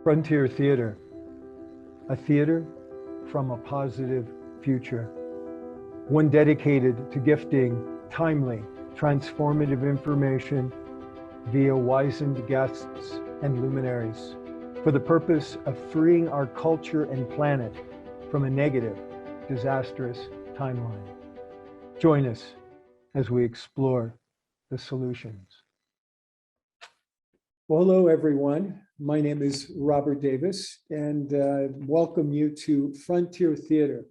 Frontier Theater, a theater from a positive future. One dedicated to gifting timely, transformative information via wizened guests and luminaries for the purpose of freeing our culture and planet from a negative, disastrous timeline. Join us as we explore the solutions. Well, hello, everyone. My name is Robert Davis, and welcome you to Frontier Theater.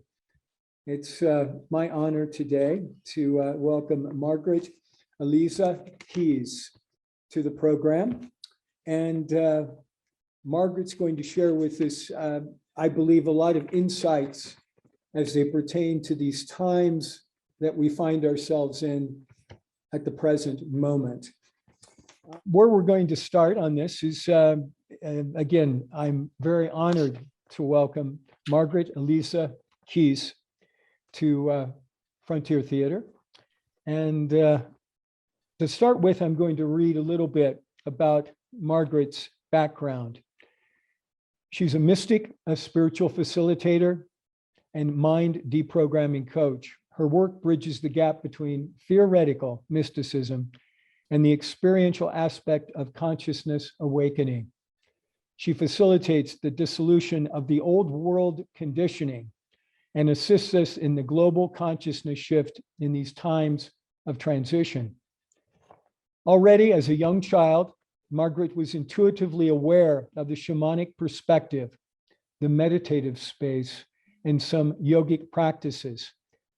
It's my honor today to welcome Margaret Keays to the program. And Margaret's going to share with us, I believe, a lot of insights as they pertain to these times that we find ourselves in at the present moment. Where we're going to start on this is, again, I'm very honored to welcome Margaret Keays to Frontier Theater. And to start with, I'm going to read a little bit about Margaret's background. She's a mystic, a spiritual facilitator, and mind deprogramming coach. Her work bridges the gap between theoretical mysticism and the experiential aspect of consciousness awakening. She facilitates the dissolution of the old world conditioning and assists us in the global consciousness shift in these times of transition. Already as a young child, Margaret was intuitively aware of the shamanic perspective, the meditative space, and some yogic practices.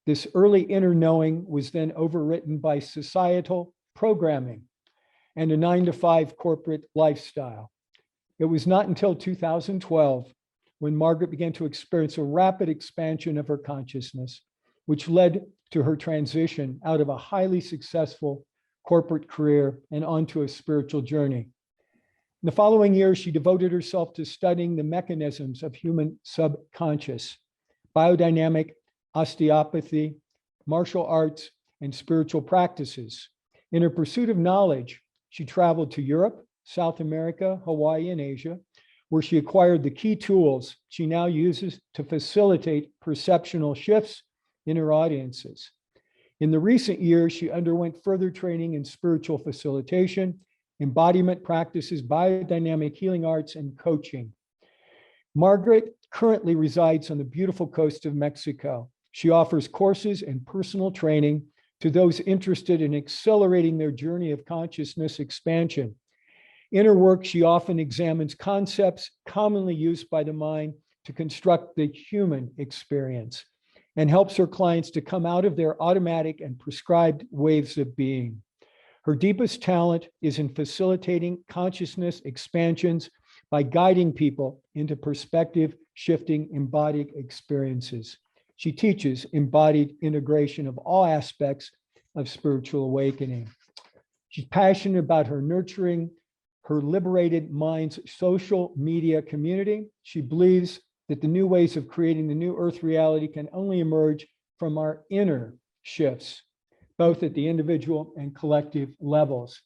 This early inner knowing was then overwritten by societal programming and a 9-to-5 corporate lifestyle. It was not until 2012 when Margaret began to experience a rapid expansion of her consciousness, which led to her transition out of a highly successful corporate career and onto a spiritual journey. In the following years, she devoted herself to studying the mechanisms of human subconscious, biodynamic, osteopathy, martial arts, and spiritual practices. In her pursuit of knowledge, she traveled to Europe, South America, Hawaii, and Asia, where she acquired the key tools she now uses to facilitate perceptual shifts in her audiences. In the recent years, she underwent further training in spiritual facilitation, embodiment practices, biodynamic healing arts, and coaching. Margaret currently resides on the beautiful coast of Mexico. She offers courses and personal training to those interested in accelerating their journey of consciousness expansion. In her work, she often examines concepts commonly used by the mind to construct the human experience and helps her clients to come out of their automatic and prescribed waves of being. Her deepest talent is in facilitating consciousness expansions by guiding people into perspective shifting embodied experiences. She teaches embodied integration of all aspects of spiritual awakening. She's passionate about her nurturing her liberated mind's social media community. She believes that the new ways of creating the new earth reality can only emerge from our inner shifts, both at the individual and collective levels.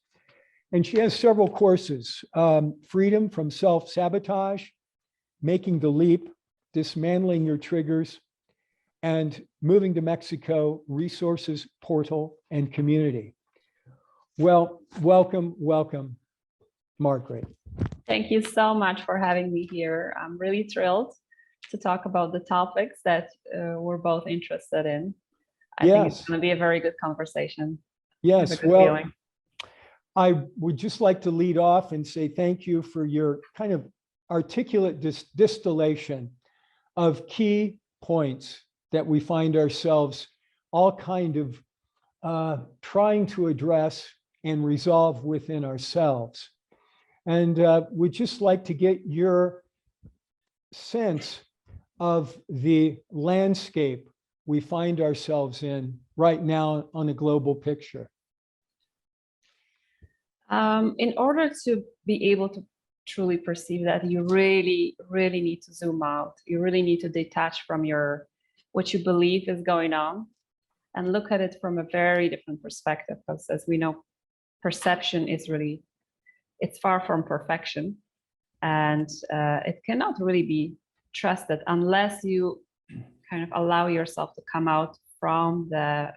And she has several courses: freedom from self-sabotage, making the leap, dismantling your triggers, and moving to Mexico, resources, portal, and community. Well, welcome, Margaret. Thank you so much for having me here. I'm really thrilled to talk about the topics that we're both interested in. I think it's going to be a very good conversation. Yes, well, I would just like to lead off and say thank you for your kind of articulate distillation of key points that we find ourselves all kind of trying to address and resolve within ourselves. And we'd just like to get your sense of the landscape we find ourselves in right now on a global picture. In order to be able to truly perceive that, you really need to zoom out. You really need to detach from what you believe is going on and look at it from a very different perspective, because as we know, perception is really, it's far from perfection. and it cannot really be trusted unless you kind of allow yourself to come out from the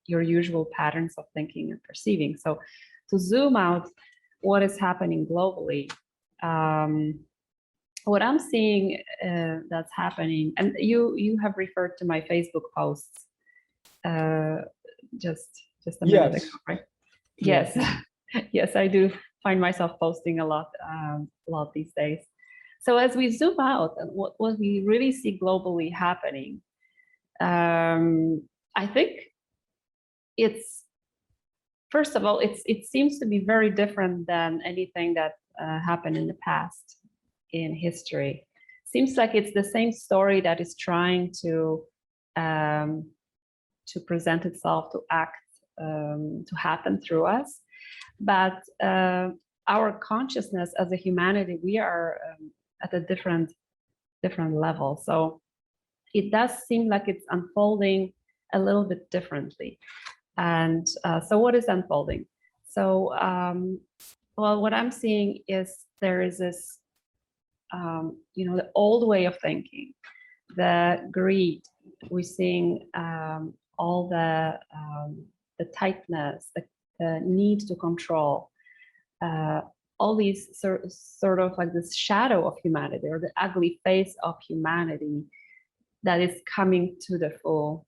your usual patterns of thinking and perceiving. So to zoom out, what is happening globally? What I'm seeing that's happening, and you have referred to my Facebook posts just a minute ago, right? Yes, yes, I do find myself posting a lot these days. So as we zoom out, and what we really see globally happening, I think it's, first of all, it seems to be very different than anything that happened in the past in history. Seems like it's the same story that is trying to present itself, to act, to happen through us. But our consciousness as a humanity, we are at a different level. So it does seem like it's unfolding a little bit differently. And so what is unfolding? So, well, what I'm seeing is there is this, the old way of thinking, the greed. We're seeing all the tightness, the need to control, all these sort of like this shadow of humanity, or the ugly face of humanity that is coming to the full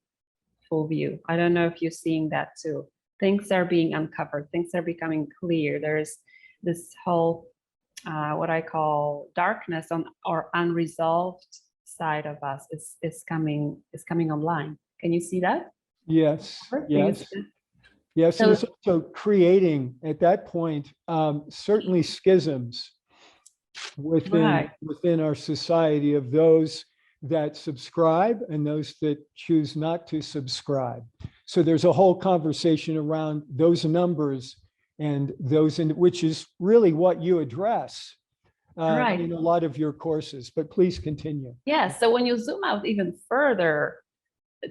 view. I don't know if you're seeing that too. Things are being uncovered, things are becoming clear. There's this whole what I call darkness on or unresolved side of us is coming online. Can you see that? Yes, yes. Yes, So, and it's also creating at that point certainly schisms within our society, of those that subscribe and those that choose not to subscribe. So there's a whole conversation around those numbers and those, which is really what you address right. in a lot of your courses. But please continue. Yeah. So when you zoom out even further,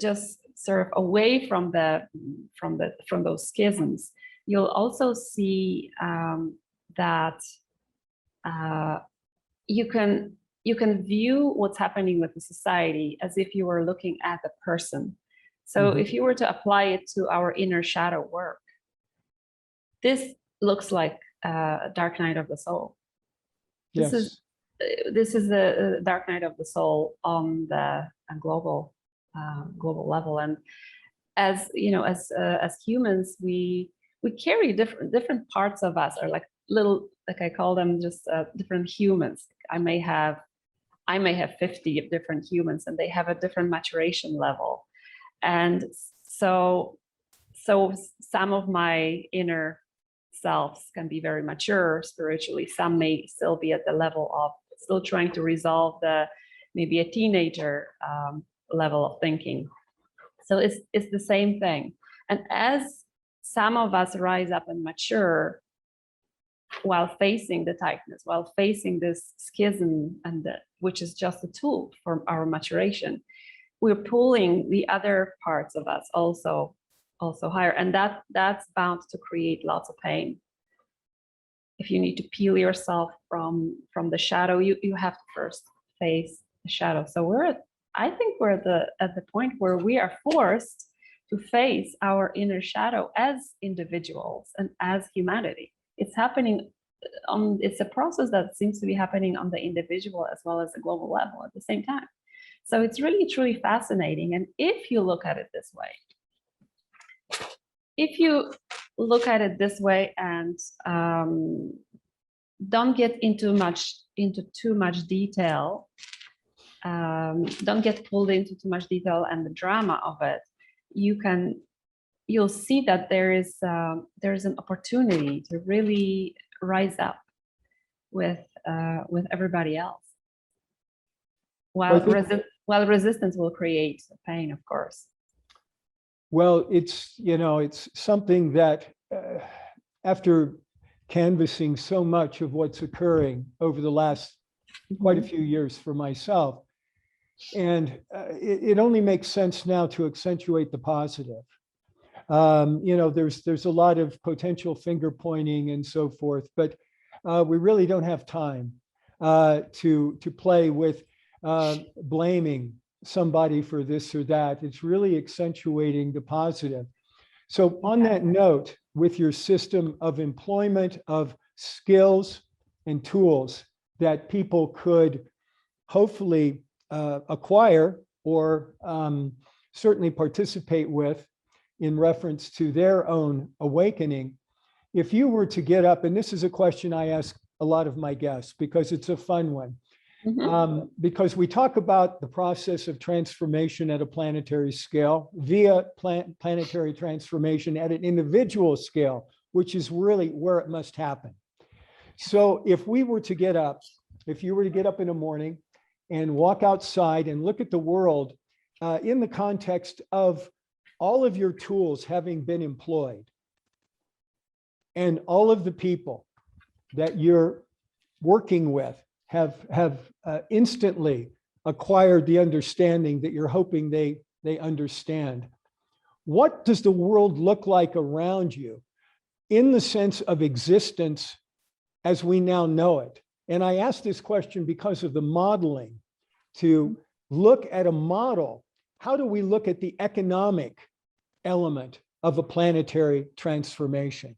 just sort of away from those schisms, you'll also see that you can view what's happening with the society as if you were looking at the person. So if you were to apply it to our inner shadow work, this looks like a dark night of the soul. This is the dark night of the soul on the global level. And as you know, as humans, we carry different parts of us, or like little, like I call them, just different humans. I may have 50 different humans, and they have a different maturation level. And so some of my inner selves can be very mature spiritually. Some may still be at the level of still trying to resolve maybe a teenager level of thinking. So it's the same thing. And as some of us rise up and mature, while facing the tightness, while facing this schism, which is just a tool for our maturation, we're pulling the other parts of us also higher, and that's bound to create lots of pain. If you need to peel yourself from the shadow, you have to first face the shadow. So I think we're at the point where we are forced to face our inner shadow as individuals and as humanity. It's happening it's a process that seems to be happening on the individual as well as the global level at the same time. So it's really truly fascinating. And if you look at it this way, and don't get into too much detail, don't get pulled into too much detail and the drama of it, you'll see that there is an opportunity to really rise up with everybody else, while resistance will create pain, of course. Well, it's something that after canvassing so much of what's occurring over the last quite a few years for myself, and it only makes sense now to accentuate the positive. There's a lot of potential finger pointing and so forth, but we really don't have time. to play with blaming somebody for this or that. It's really accentuating the positive. So on that note, with your system of employment of skills and tools that people could hopefully acquire or certainly participate with in reference to their own awakening, if you were to get up, and this is a question I ask a lot of my guests because it's a fun one, because we talk about the process of transformation at a planetary scale via planetary transformation at an individual scale, which is really where it must happen. So if we were to get up, if you were to get up in the morning and walk outside and look at the world in the context of all of your tools having been employed and all of the people that you're working with have instantly acquired the understanding that you're hoping they understand. What does the world look like around you in the sense of existence as we now know it? And I ask this question because of the modeling, to look at a model. How do we look at the economic element of a planetary transformation?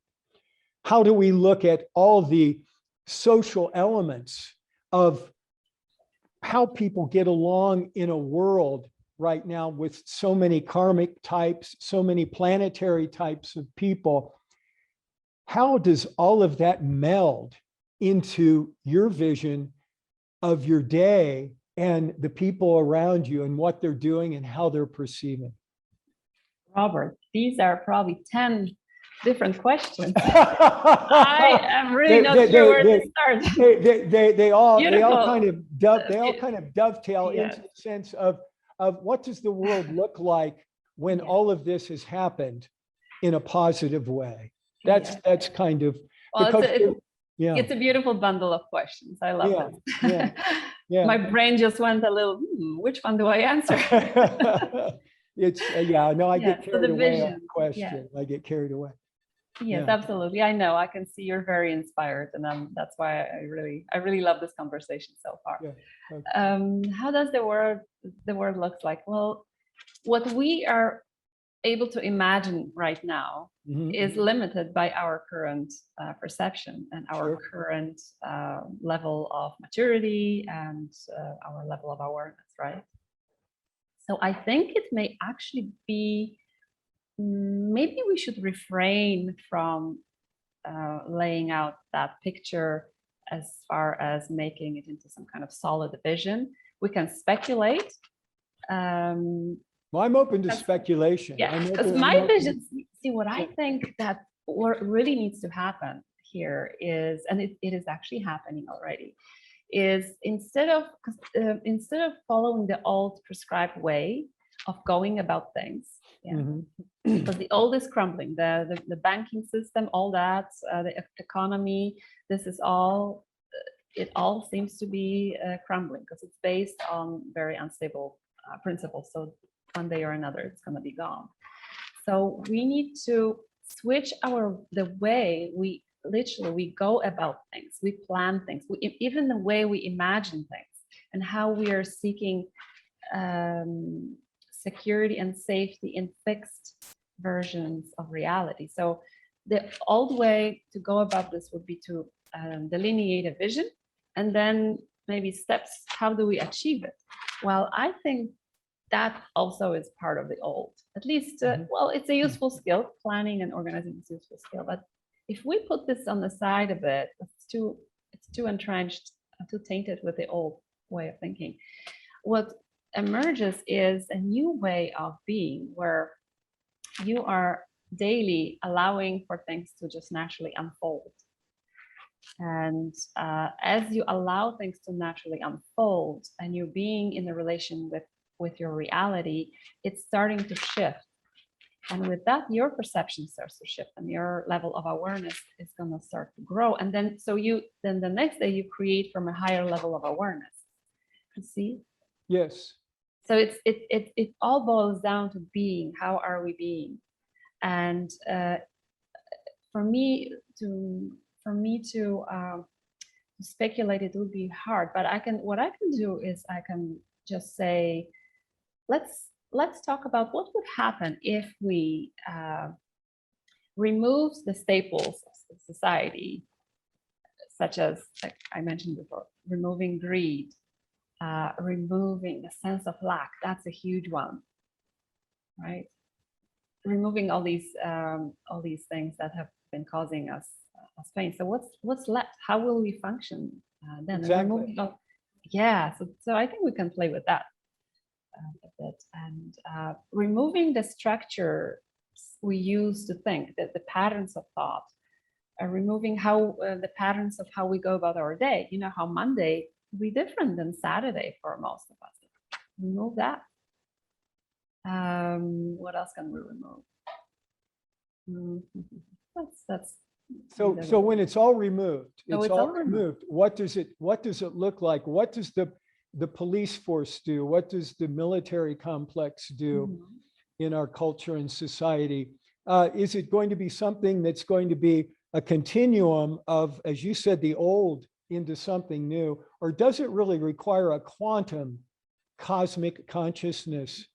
How do we look at all the social elements of how people get along in a world right now with so many karmic types, so many planetary types of people? How does all of that meld into your vision of your day and the people around you and what they're doing and how they're perceiving? Robert, these are probably 10 different questions. I am really not sure where to start. They all kind of dovetail into the sense of what does the world look like when all of this has happened in a positive way? That's kind of, it's a beautiful bundle of questions. I love it. My brain just went a little, which one do I answer? It's I get carried away on the question. I get carried away. Yes, absolutely. I know. I can see you're very inspired, and that's why I really love this conversation so far. How does the world looks like? Well, what we are able to imagine right now is limited by our current perception and our current level of maturity and our level of awareness, right? So I think it may actually be, maybe we should refrain from laying out that picture as far as making it into some kind of solid vision. We can speculate. Well, I'm open to speculation. Yeah, because my vision, see what I think that what really needs to happen here is, and it is actually happening already, is instead of following the old prescribed way of going about things, because the old is crumbling, the banking system, all that, the economy, this is all, it all seems to be crumbling because it's based on very unstable principles. So one day or another, it's going to be gone. So we need to switch the way we go about things, we plan things, even the way we imagine things, and how we are seeking security and safety in fixed versions of reality. So the old way to go about this would be to delineate a vision, and then maybe steps, how do we achieve it? Well, I think that also is part of the old, at least, well, it's a useful skill, planning and organizing is a useful skill, but if we put this on the side a bit, it's too entrenched, too tainted with the old way of thinking. What emerges is a new way of being, where you are daily allowing for things to just naturally unfold. And as you allow things to naturally unfold and you're being in a relation with your reality, it's starting to shift. And with that, your perception starts to shift and your level of awareness is going to start to grow. And then, then the next day you create from a higher level of awareness. You see? Yes. So it all boils down to being. How are we being? And for me to speculate, it would be hard, but what I can do is I can just say, let's talk about what would happen if we remove the staples of society, such as, like I mentioned before, removing greed, removing a sense of lack. That's a huge one, right? Removing all these things that have been causing us pain. So what's left? How will we function then? Exactly. Yeah. So I think we can play with that a bit, and removing the structure we use to think, that the patterns of thought, removing how the patterns of how we go about our day. You know how Monday will be different than Saturday for most of us. Remove that. What else can we remove? That's So when it's all removed, So it's it's all all removed. removed. What does it look like? What does the police force do? What does the military complex do Mhm. in our culture and society? Is it going to be something that's going to be a continuum of, as you said, the old into something new, or does it really require a quantum cosmic consciousness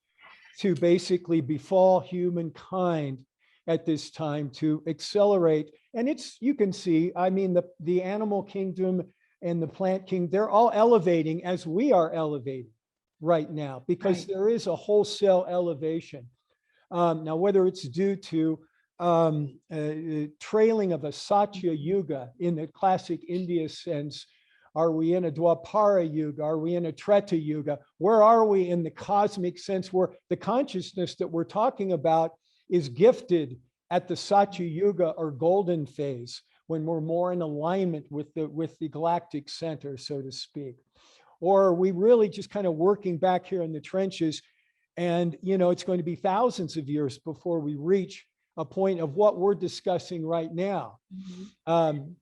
to basically befall humankind at this time to accelerate? And it's, you can see, I mean, the animal kingdom and the plant kingdom, they're all elevating as we are elevating right now, because Right. there is a wholesale elevation. Now, whether it's due to trailing of a Satya Yuga in the classic India sense, are we in a Dwapara Yuga? Are we in a Treta Yuga? Where are we in the cosmic sense, where the consciousness that we're talking about is gifted at the Satya Yuga or golden phase, when we're more in alignment with the galactic center, so to speak? Or are we really just kind of working back here in the trenches? And, it's going to be thousands of years before we reach a point of what we're discussing right now. Mhm.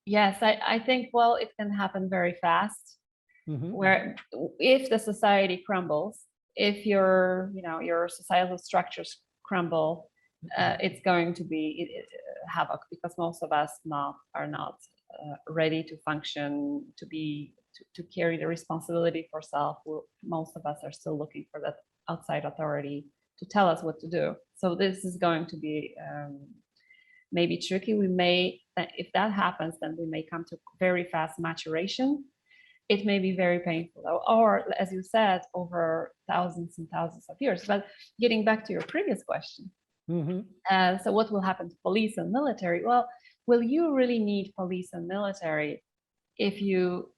Yes, I think, well, it can happen very fast, Mhm. where if the society crumbles, if your societal structures crumble, it's going to be havoc, because most of us are not ready to function, to carry the responsibility for self. Most of us are still looking for that outside authority to tell us what to do. So this is going to be maybe tricky. We may, if that happens, then we may come to very fast maturation. It may be very painful, or as you said, over thousands and thousands of years. But getting back to your previous question, Mhm. so what will happen to police and military? Well, will you really need police and military if you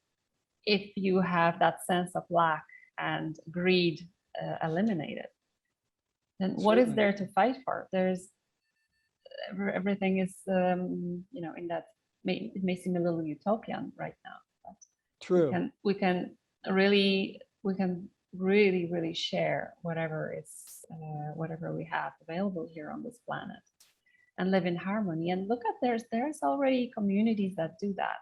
have that sense of lack and greed eliminated? Then what is Certainly. there to fight for? There's everything is in that, it may seem a little utopian right now, but True. we can really share whatever we have available here on this planet, and live in harmony. And look at, there's already communities that do that.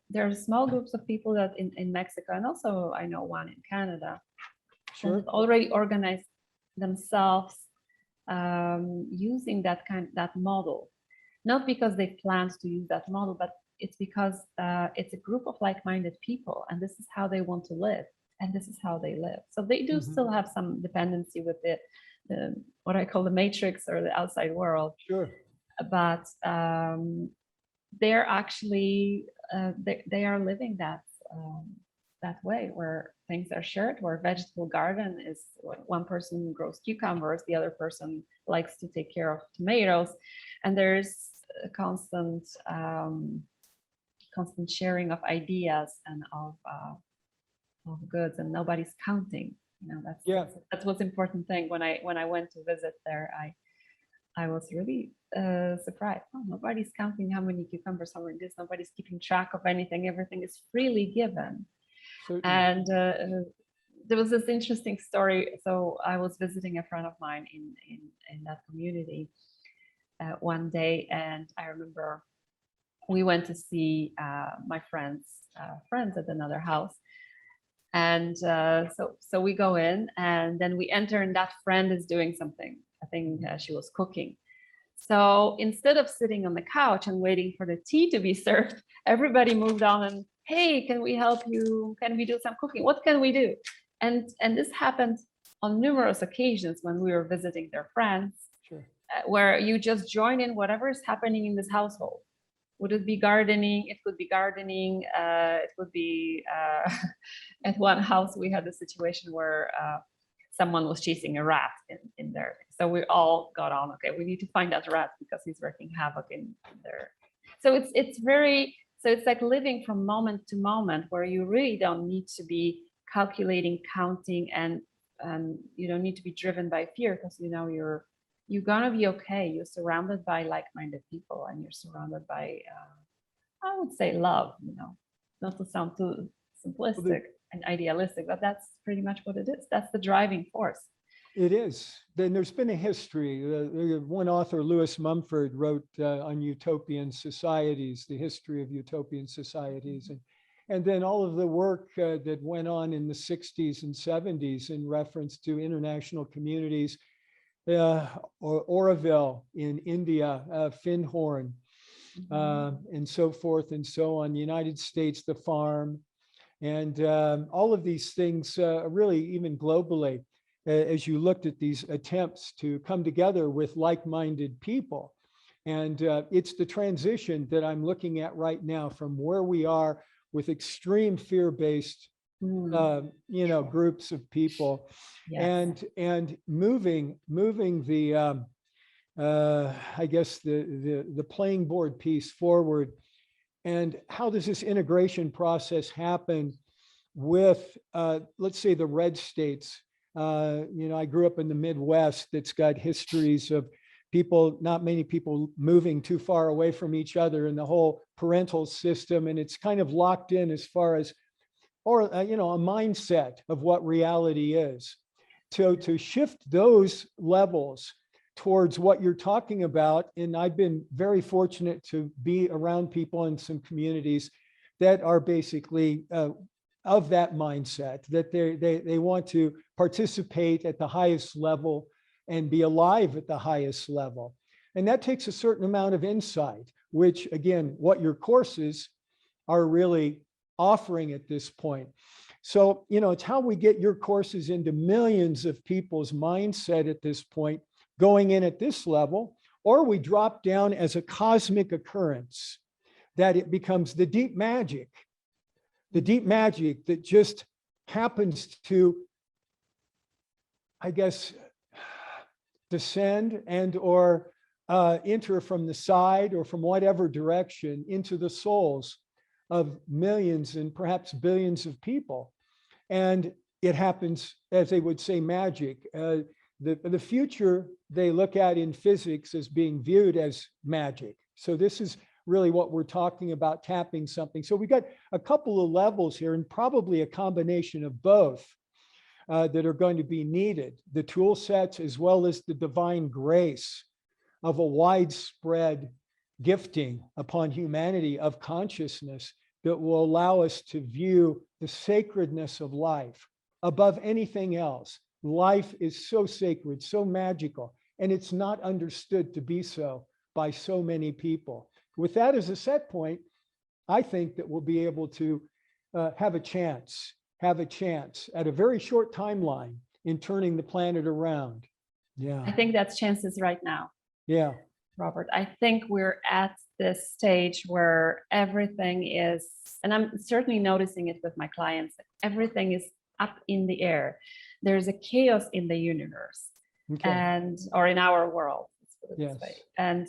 There are small groups of people that in Mexico, and also I know one in Canada, Sure. that have already organized themselves using that model, not because they planned to use that model, but it's because it's a group of like-minded people, and this is how they want to live, and this is how they live. So they do Mhm. still have some dependency with the what I call the matrix, or the outside world, Sure. but they're actually they are living that way, where things are shared, where vegetable garden is, one person grows cucumbers, the other person likes to take care of tomatoes, and there's a constant sharing of ideas and of goods, and nobody's counting. Yeah. That's what's important thing. When I went to visit there, I was really surprised. Oh, nobody's counting how many cucumbers are in this. Nobody's keeping track of anything. Everything is freely given. Certainly. And there was this interesting story. So I was visiting a friend of mine in that community one day, and I remember we went to see my friends at another house. And so we go in, and then we enter, and that friend is doing something. I think she was cooking. So instead of sitting on the couch and waiting for the tea to be served, everybody moved on and, hey, can we help you? Can we do some cooking? What can we do? And this happened on numerous occasions when we were visiting their friends, Sure. where you just join in whatever is happening in this household. Would it be gardening? It could be gardening. It would be at one house we had a situation where someone was chasing a rat in there. So we all got on, okay, we need to find that rat because he's wreaking havoc in there. So it's like living from moment to moment where you really don't need to be calculating, counting, and you don't need to be driven by fear because you know you're gonna be okay. You're surrounded by like-minded people and you're surrounded by I would say love, you know, not to sound too simplistic and idealistic, but that's pretty much what it is. That's the driving force. It is. Then there's been a history. One author, Lewis Mumford, wrote on utopian societies, the history of utopian societies. And then all of the work that went on in the 60s and 70s in reference to international communities, Oroville in India, Findhorn, and so forth and so on, the United States, the farm, and all of these things really even globally, as you looked at these attempts to come together with like-minded people. And it's the transition that I'm looking at right now from where we are with extreme fear-based, you know, groups of people, Yes. and moving the I guess the playing board piece forward. And how does this integration process happen with, let's say, the red states? You know, I grew up in the Midwest that's got histories of people, not many people moving too far away from each other in the whole parental system. And it's kind of locked in as far as, or, you know, a mindset of what reality is. So to shift those levels towards what you're talking about. And I've been very fortunate to be around people in some communities that are basically of that mindset, that they want to participate at the highest level and be alive at the highest level. And that takes a certain amount of insight, which again, what your courses are really offering at this point. So, you know, it's how we get your courses into millions of people's mindset at this point, going in at this level, or we drop down as a cosmic occurrence, that it becomes the deep magic that just happens to, I guess, descend and or enter from the side or from whatever direction into the souls of millions and perhaps billions of people. And it happens, as they would say, magic. The future they look at in physics as being viewed as magic. So this is really what we're talking about, tapping something. So we got a couple of levels here and probably a combination of both that are going to be needed. The tool sets as well as the divine grace of a widespread gifting upon humanity of consciousness that will allow us to view the sacredness of life above anything else. Life is so sacred, so magical, and it's not understood to be so by so many people. With that as a set point, I think that we'll be able to have a chance at a very short timeline in turning the planet around. Yeah. I think that's chances right now. Yeah. Robert, I think we're at this stage where everything is, and I'm certainly noticing it with my clients, everything is up in the air. There's a chaos in the universe, Okay. and or in our world. Let's put it this way. And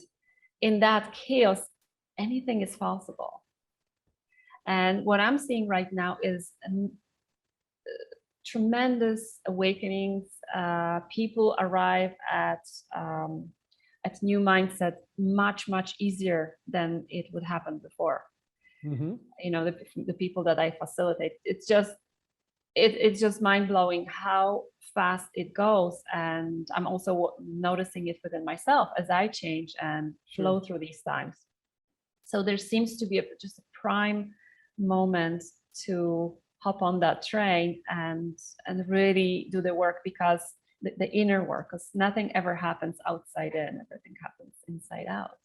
in that chaos, anything is possible. And what I'm seeing right now is tremendous awakenings. People arrive at new mindset much easier than it would happen before. Mm-hmm. You know, the people that I facilitate, it's just mind-blowing how fast it goes. And I'm also noticing it within myself as I change and flow through these times. So there seems to be just a prime moment to hop on that train and really do the work, because the inner work, because nothing ever happens outside in, everything happens inside out.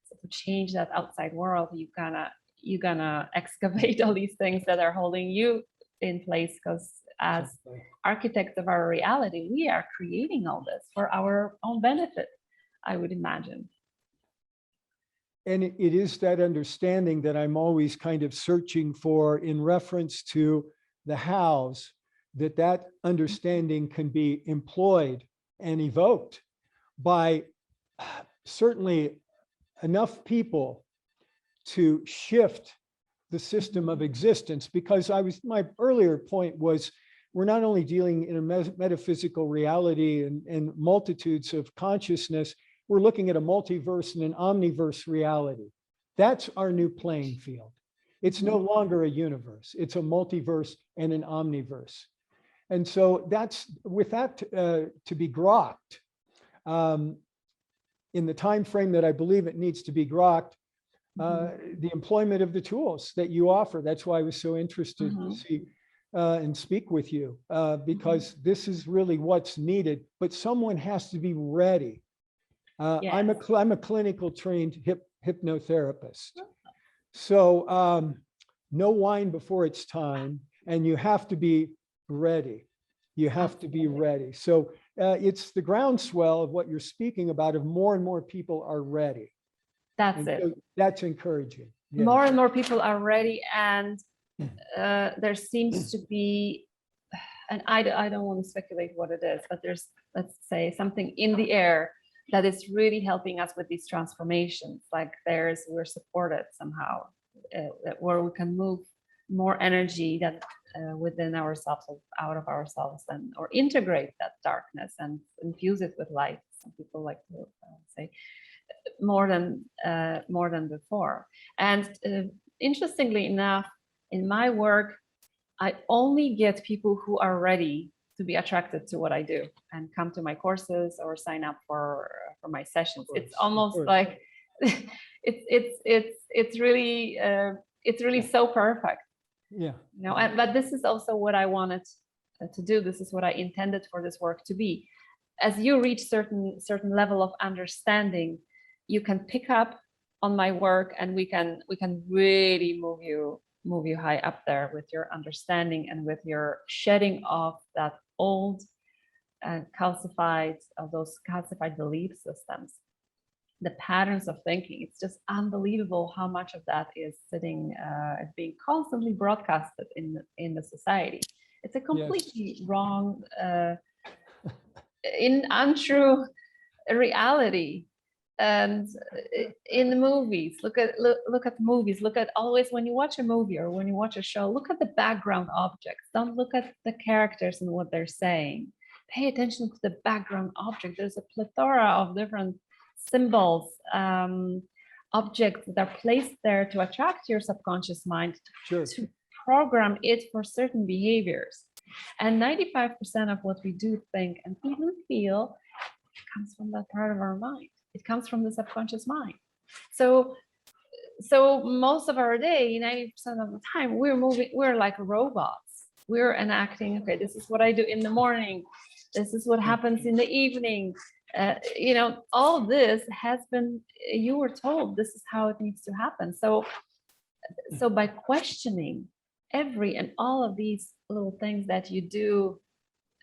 So to change that outside world, you gonna excavate all these things that are holding you in place, because as architects of our reality, we are creating all this for our own benefit, I would imagine. And it is that understanding that I'm always kind of searching for in reference to the hows, that understanding can be employed and evoked by certainly enough people to shift the system of existence. Because my earlier point was, we're not only dealing in a metaphysical reality and multitudes of consciousness, we're looking at a multiverse and an omniverse reality. That's our new playing field. It's no longer a universe, it's a multiverse and an omniverse. And so that's, with that to be grokked, in the time frame that I believe it needs to be grokked, the employment of the tools that you offer. That's why I was so interested to see and speak with you, because this is really what's needed, but someone has to be ready. Yes. I'm a clinical trained hypnotherapist. So no wine before it's time, and you have to be ready. You have to be ready. So it's the groundswell of what you're speaking about, of more and more people are ready. That's it. So that's encouraging. Yeah. More and more people are ready, and there seems to be, and I don't want to speculate what it is, but there's, let's say, something in the air that is really helping us with these transformations. Like we're supported somehow, where we can move more energy that within ourselves, out of ourselves, and or integrate that darkness and infuse it with light. Some people like to say more than before. And interestingly enough, in my work, I only get people who are ready to be attracted to what I do and come to my courses or sign up for my sessions. It's almost like it's really so perfect. Yeah. You know, but this is also what I wanted to do. This is what I intended for this work to be. As you reach certain level of understanding, you can pick up on my work, and we can really move you high up there with your understanding and with your shedding of that old those calcified belief systems, the patterns of thinking. It's just unbelievable how much of that is sitting, being constantly broadcasted in the society. It's a completely wrong, untrue reality. And in the movies, look at movies, look at always, when you watch a movie or when you watch a show, look at the background objects. Don't look at the characters and what they're saying. Pay attention to the background object. There's a plethora of different symbols, objects that are placed there to attract your subconscious mind, to program it for certain behaviors. And 95% of what we do, think, and even feel comes from that part of our mind. It comes from the subconscious mind. So most of our day, 90% of the time, we're like robots. We're enacting, okay, this is what I do in the morning. This is what happens in the evening. All this has been, you were told this is how it needs to happen. So by questioning every and all of these little things that you do,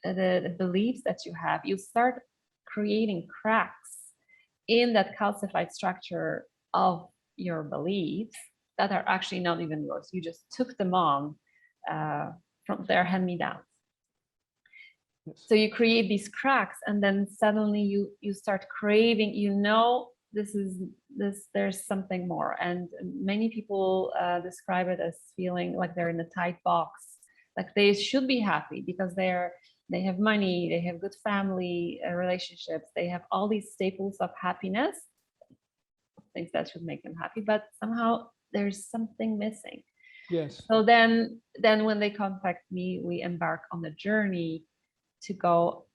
the beliefs that you have, you start creating cracks in that calcified structure of your beliefs that are actually not even yours. You just took them on from their hand-me-downs. So you create these cracks, and then suddenly you start craving, there's something more. And many people describe it as feeling like they're in a tight box, like they should be happy because they have money, they have good family relationships, they have all these staples of happiness, things that should make them happy, but somehow there's something missing. Yes. So then when they contact me, we embark on the journey to go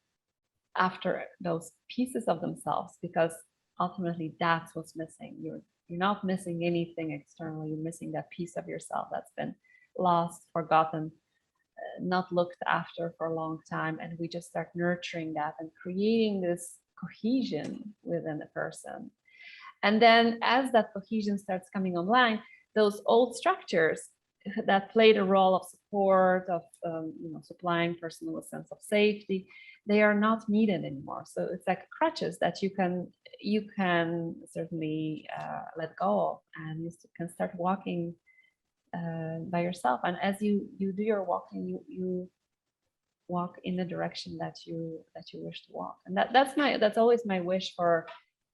after those pieces of themselves, because ultimately that's what's missing. You're not missing anything externally, you're missing that piece of yourself that's been lost, forgotten, not looked after for a long time, and we just start nurturing that and creating this cohesion within the person. And then as that cohesion starts coming online, those old structures that played a role of support, of supplying person with a sense of safety, they are not needed anymore. So it's like crutches that you can certainly let go of, and you can start walking by yourself. And as you do your walking, you walk in the direction that you wish to walk. And that's always my wish for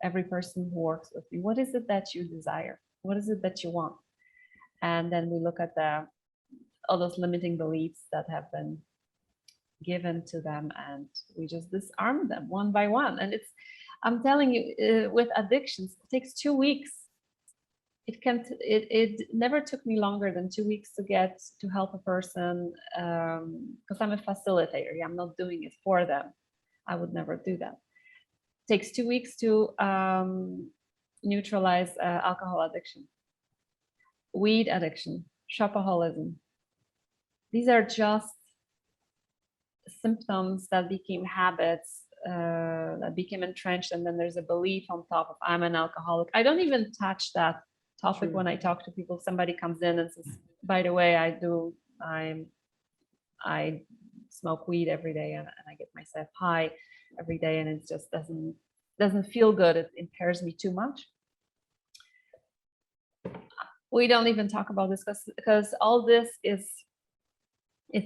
every person who works with me. What is it that you desire? What is it that you want? And then we look at all those limiting beliefs that have been given to them, and we just disarm them one by one. And I'm telling you, with addictions, it takes 2 weeks. It never took me longer than 2 weeks to help a person, because I'm a facilitator. I'm not doing it for them. I would never do that. It takes 2 weeks to neutralize alcohol addiction, weed addiction, shopaholism. These are just symptoms that became habits, that became entrenched, and then there's a belief on top of I'm an alcoholic. I don't even touch that topic when I talk to people. Somebody comes in and says, by the way, I smoke weed every day, and I get myself high every day, and it just doesn't feel good. It impairs me too much. We don't even talk about this because all this it's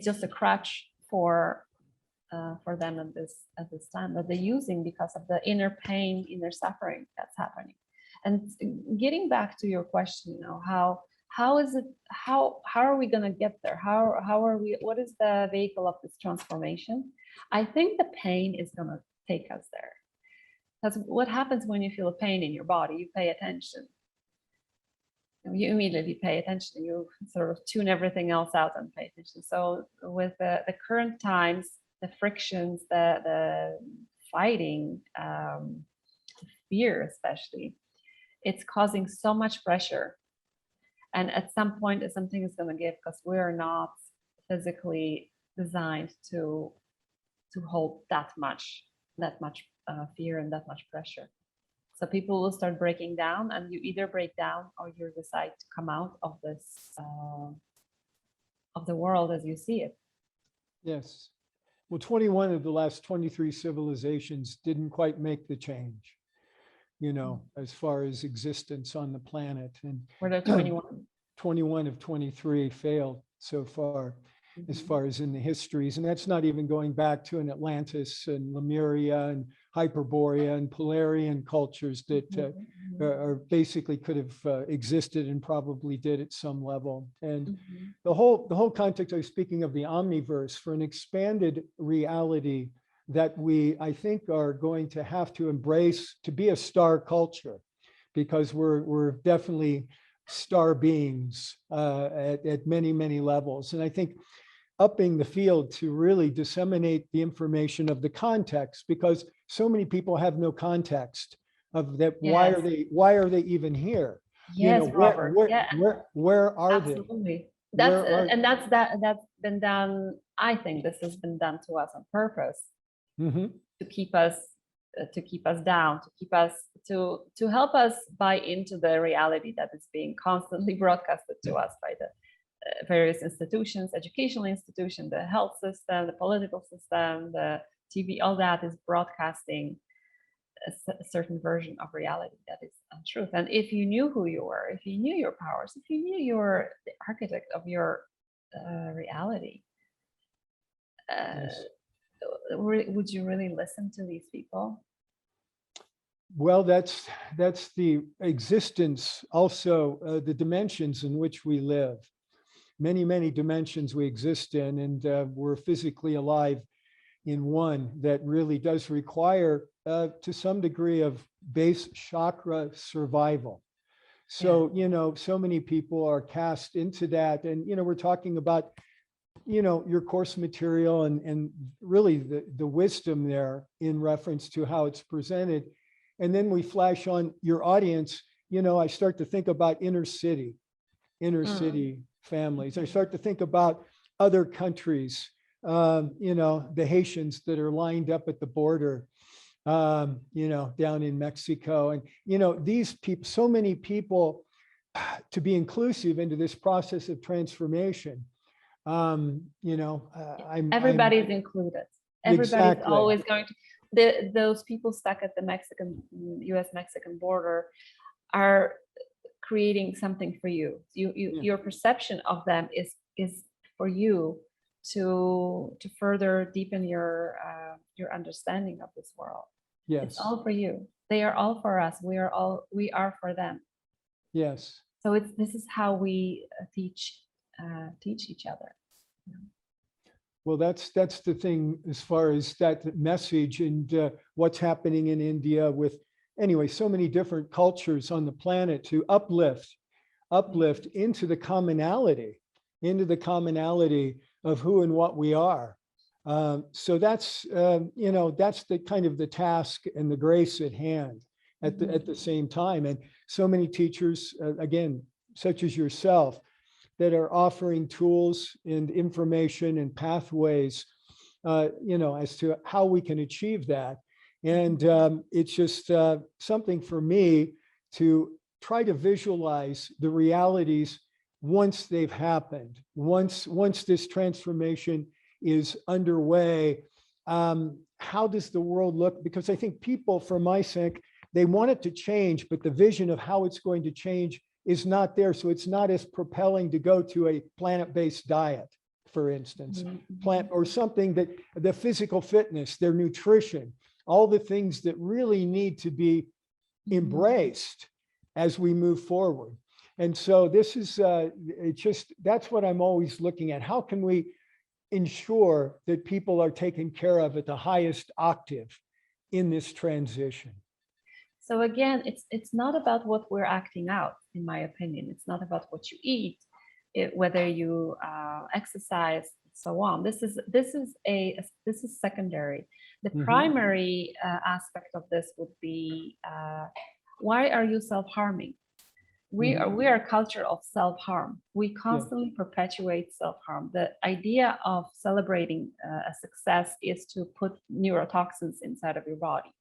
just a crutch for them at this time that they're using because of the inner pain, inner suffering that's happening. And getting back to your question, how is it? How are we going to get there? How are we? What is the vehicle of this transformation? I think the pain is going to take us there. That's what happens when you feel a pain in your body. You pay attention. You immediately pay attention. You sort of tune everything else out and pay attention. So with the current times, the frictions, the fighting, fear especially, it's causing so much pressure. And at some point, something is going to give, because we are not physically designed to hold that much fear and that much pressure. So people will start breaking down, and you either break down or you decide to come out of this of the world as you see it. Yes. Well, 21 of the last 23 civilizations didn't quite make the change, as far as existence on the planet. And Were there 21? 21 of 23 failed so far, as far as in the histories. And that's not even going back to an Atlantis and Lemuria and Hyperborea and Polarian cultures that are basically could have existed and probably did at some level. And the whole context, I was speaking of the omniverse, for an expanded reality that we, I think, are going to have to embrace to be a star culture, because we're definitely star beings at many, many levels. And I think upping the field to really disseminate the information of the context, because so many people have no context of that. Yes. Why are they even here? Yes, Robert. Where are Absolutely. they? That's been done. I think this has been done to us on purpose, to keep us down, to help us buy into the reality that is being constantly broadcasted to us by the various institutions, educational institutions, the health system, the political system, the TV. All that is broadcasting a certain version of reality that is untruth. And if you knew who you were, if you knew your powers, if you knew you were the architect of your reality, would you really listen to these people? Well, that's the existence, also the dimensions in which we live. Many, many dimensions we exist in, and we're physically alive in one that really does require, to some degree, of base chakra survival. So, so many people are cast into that. And, we're talking about, your course material and really the wisdom there in reference to how it's presented. And then we flash on your audience, I start to think about inner city families. I start to think about other countries, the Haitians that are lined up at the border, down in Mexico. And, these people, so many people to be inclusive into this process of transformation. Everybody's included. Everybody's Exactly. always going to, those people stuck at the US-Mexican border are creating something for you. Your perception of them is for you to further deepen your understanding of this world. Yes. It's all for you. They are all for us. We are for them. Yes. So this is how we teach each other. Well, that's the thing as far as that message and what's happening in India with, anyway, so many different cultures on the planet to uplift into the commonality of who and what we are. So that's, that's the kind of the task and the grace at hand at the same time. And so many teachers, again, such as yourself, that are offering tools and information and pathways, as to how we can achieve that. And it's just something for me to try to visualize the realities once they've happened, once this transformation is underway. How does the world look? Because I think people, for my sake, they want it to change, but the vision of how it's going to change is not there. So it's not as propelling to go to a plant-based diet, for instance, plant or something that the physical fitness, their nutrition, all the things that really need to be embraced as we move forward. And so this is, that's what I'm always looking at. How can we ensure that people are taken care of at the highest octave in this transition? So again, it's not about what we're acting out, in my opinion. It's not about what you eat, whether you exercise, so on. This is secondary. The primary aspect of this would be, why are you self-harming? We are a culture of self-harm. We constantly perpetuate self-harm. The idea of celebrating a success is to put neurotoxins inside of your body.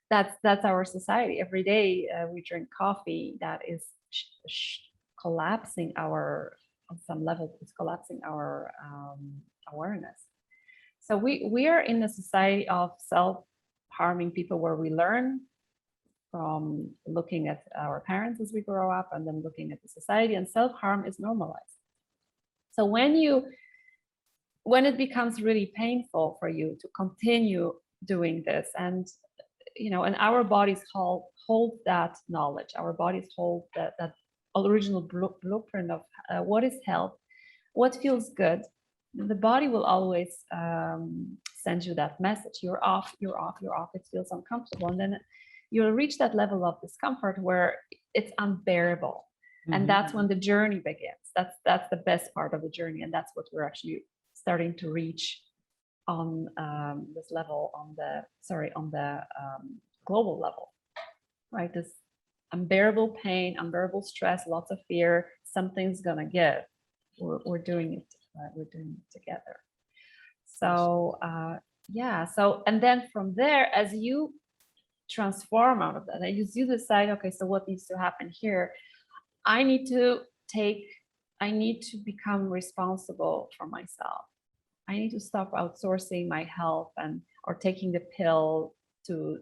That's our society. Every day we drink coffee that is collapsing on some level, it's collapsing our awareness. So we are in a society of self-harming people, where we learn from looking at our parents as we grow up, and then looking at the society, and self-harm is normalized. So when it becomes really painful for you to continue doing this, and and our bodies hold that knowledge, our bodies hold that original blueprint of what is health, what feels good. The body will always send you that message. You're off. It feels uncomfortable. And then you'll reach that level of discomfort where it's unbearable. And that's when the journey begins. That's the best part of the journey. And that's what we're actually starting to reach on this level, on the global level, right? This unbearable pain, unbearable stress, lots of fear, something's gonna give. We're doing it. We're doing it together. So and then from there, as you transform out of that, and you decide, okay, so what needs to happen here? I need to become responsible for myself. I need to stop outsourcing my health or taking the pill to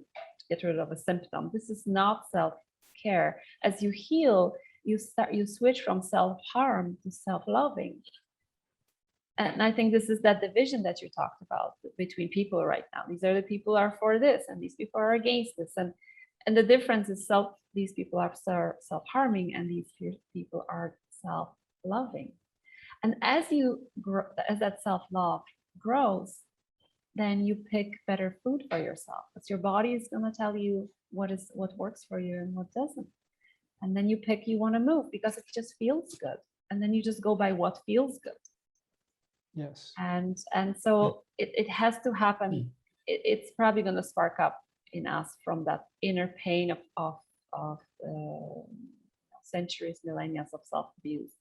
get rid of a symptom. This is not self-care. As you heal, you switch from self-harm to self-loving. And I think this is that division that you talked about between people right now. These are the people who are for this, and these people are against this. And the difference is these people are self-harming, and these people are self-loving. And as that self-love grows, then you pick better food for yourself, because your body is going to tell you what works for you and what doesn't. And then you want to move because it just feels good. And then you just go by what feels good. Yes. And so it has to happen. It's probably going to spark up in us from that inner pain of centuries, millennia of self-abuse.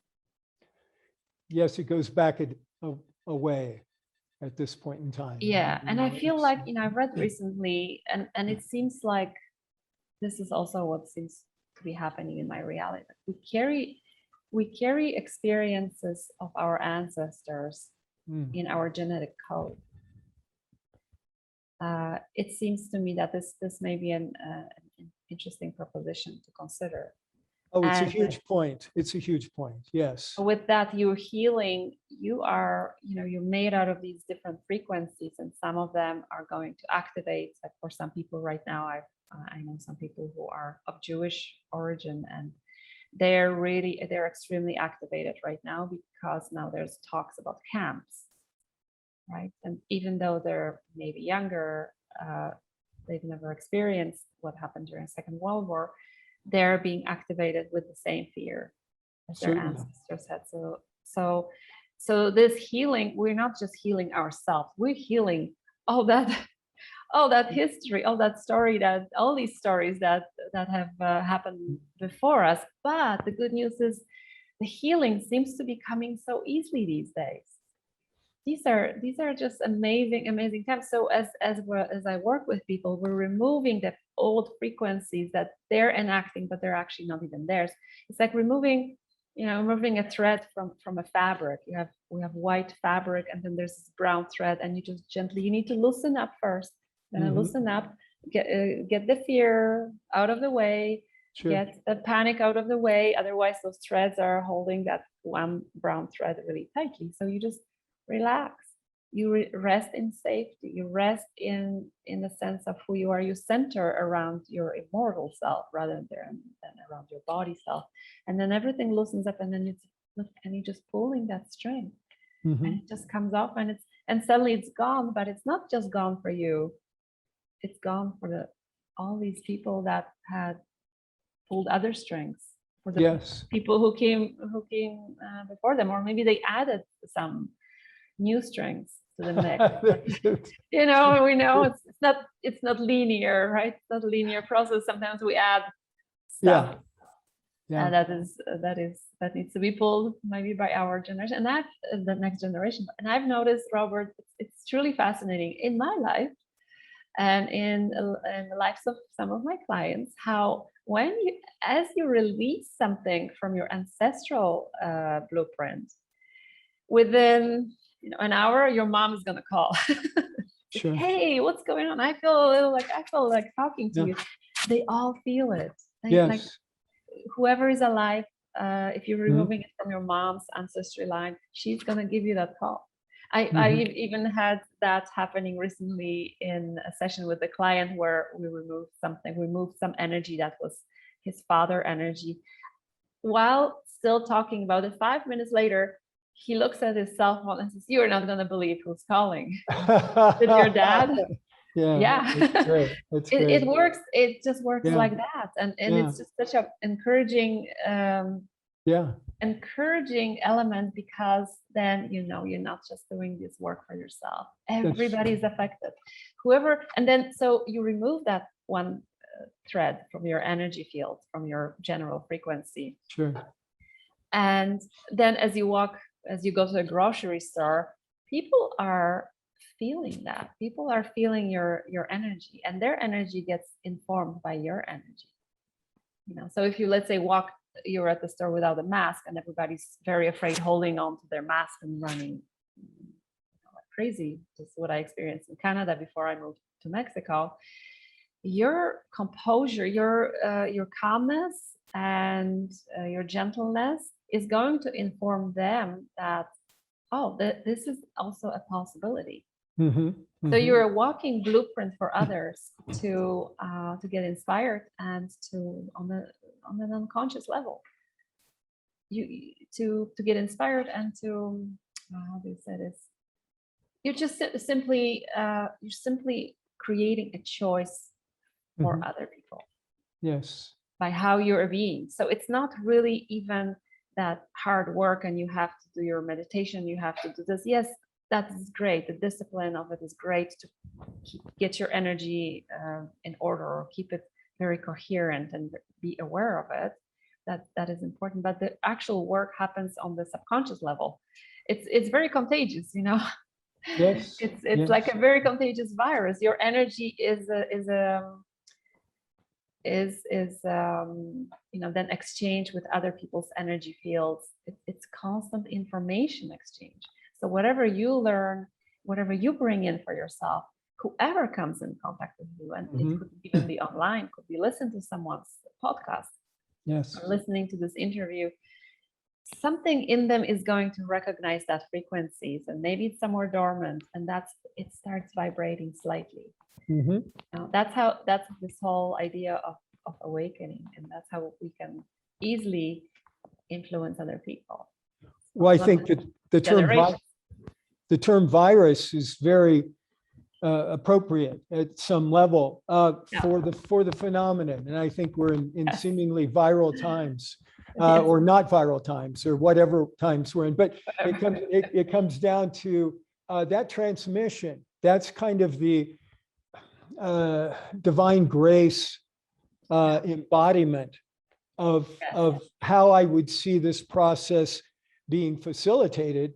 yes, it goes back away at this point in time. Yeah, and I feel It's- like, I read recently, and it seems like this is also what seems to be happening in my reality. We carry experiences of our ancestors Mm. in our genetic code. It seems to me that this may be an interesting proposition to consider. Oh, it's a And huge point. It's a huge point. Yes. with that, you're healing. You are, you're made out of these different frequencies, and some of them are going to activate. Like for some people right now, I know some people who are of Jewish origin, and they're extremely activated right now because now there's talks about camps, right? And even though they're maybe younger, they've never experienced what happened during the Second World War, they're being activated with the same fear as their Certainly. ancestors had. So this healing, we're not just healing ourselves, we're healing all that history, all that story, that all these stories that have happened before us. But the good news is the healing seems to be coming so easily these days. These are just amazing times. So as I work with people, we're removing the old frequencies that they're enacting, but they're actually not even theirs. It's like removing a thread from a fabric. We have white fabric, and then there's this brown thread, and you just gently, you need to loosen up first. Then Mhm. loosen up, get the fear out of the way, Sure. get the panic out of the way. Otherwise, those threads are holding that one brown thread really tightly. So you just relax. You rest in safety. You rest in the sense of who you are. You center around your immortal self rather than around your body self. And then everything loosens up, and then you're just pulling that string, Mhm. and it just comes off, and suddenly it's gone. But it's not just gone for you. It's gone for all these people that had pulled other strings, for the Yes. people who came before them, or maybe they added some new strings to the mix. We know it's not linear, right? It's not a linear process. Sometimes we add stuff. Yeah. That needs to be pulled maybe by our generation, and the next generation. And I've noticed, Robert, it's truly fascinating in my life and in the lives of some of my clients, how as you release something from your ancestral blueprint, within an hour, your mom is going to call. Sure. Hey, what's going on? I feel like talking to you. They all feel it. Like whoever is alive, if you're removing it from your mom's ancestry line, she's going to give you that call. I even had that happening recently in a session with a client where we removed some energy that was his father energy. While still talking about it, 5 minutes later, he looks at his cell phone and says, "You are not going to believe who's calling." Is your dad? Yeah. That's great. That's great. It works. It just works like that. And it's just such an encouraging encouraging element, because then you're not just doing this work for yourself. Everybody's affected. And then so you remove that one thread from your energy field, from your general frequency. Sure. And then as you go to a grocery store, people are feeling that. People are feeling your energy, and their energy gets informed by your energy. So if you, let's say, you're at the store without a mask, and everybody's very afraid, holding on to their mask and running like crazy. This is what I experienced in Canada before I moved to Mexico. Your composure, your calmness, and your gentleness is going to inform them that, this is also a possibility. So you're a walking blueprint for others to get inspired, and to on an unconscious level, to get inspired, and to how do you say this? You're just simply creating a choice for other people. Yes. By how you're being. So it's not really even that hard work, and you have to do your meditation, you have to do this. Yes, that is great. The discipline of it is great to get your energy in order, or keep it very coherent and be aware of it. that is important. But the actual work happens on the subconscious level. It's very contagious, you know. Yes. It's like a very contagious virus. Your energy is you know, then exchange with other people's energy fields. It's constant information exchange. So whatever you learn, whatever you bring in for yourself, whoever comes in contact with you, and it could even be online, could be listen to someone's podcast, Yes. or listening to this interview, something in them is going to recognize that frequencies, and maybe it's somewhere dormant, and it starts vibrating slightly. That's this whole idea of awakening, and that's how we can easily influence other people. Well, I think that the term virus is very appropriate at some level for the phenomenon, and I think we're in seemingly viral times, or not viral times, or whatever times we're in. But it comes down to that transmission. That's kind of the divine grace embodiment of how I would see this process being facilitated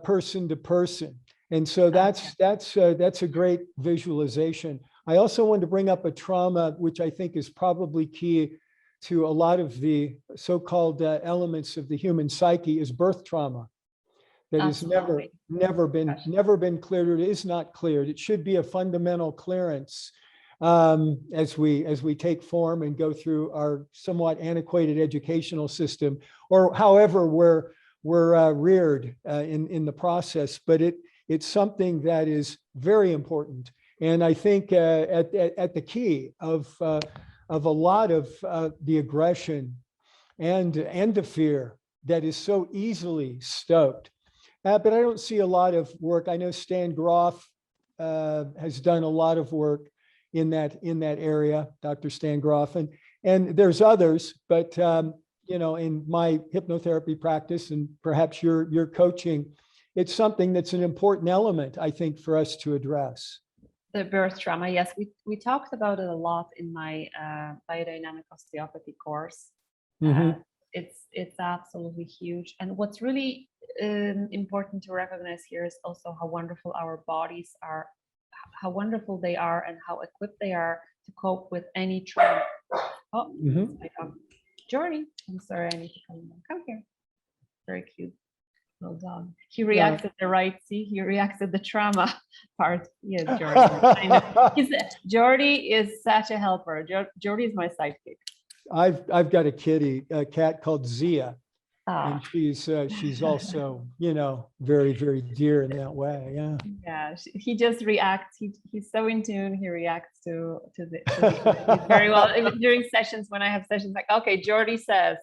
person to person. And so that's a great visualization. I also wanted to bring up a trauma, which I think is probably key to a lot of the so-called elements of the human psyche, is birth trauma. That is never been cleared. It is not cleared. It should be a fundamental clearance as we take form and go through our somewhat antiquated educational system, or however we're reared in the process. But it's something that is very important, and I think at the key of a lot of the aggression and the fear that is so easily stoked. But I don't see a lot of work. I know Stan Grof has done a lot of work in that area, Dr. Stan Grof, and there's others. But you know, in my hypnotherapy practice, and perhaps your coaching, it's something that's an important element, I think, for us to address. The birth trauma, yes, we talked about it a lot in my biodynamic osteopathy course. It's absolutely huge, and what's really important to recognize here is also how wonderful our bodies are, how wonderful they are, and how equipped they are to cope with any trauma. Oh, my dog Jordy, I'm sorry, I need to come here. Very cute little dog. He reacts at the right. See, he reacts at the trauma part. Yes, Jordy. Jordy is such a helper. Jordy is my sidekick. I've got a cat called Zia, and she's also, you know, very, very dear in that way. Yeah. Yeah. He just reacts. He's so in tune. He reacts to the very well during sessions. When I have sessions, like, okay, Jordy says,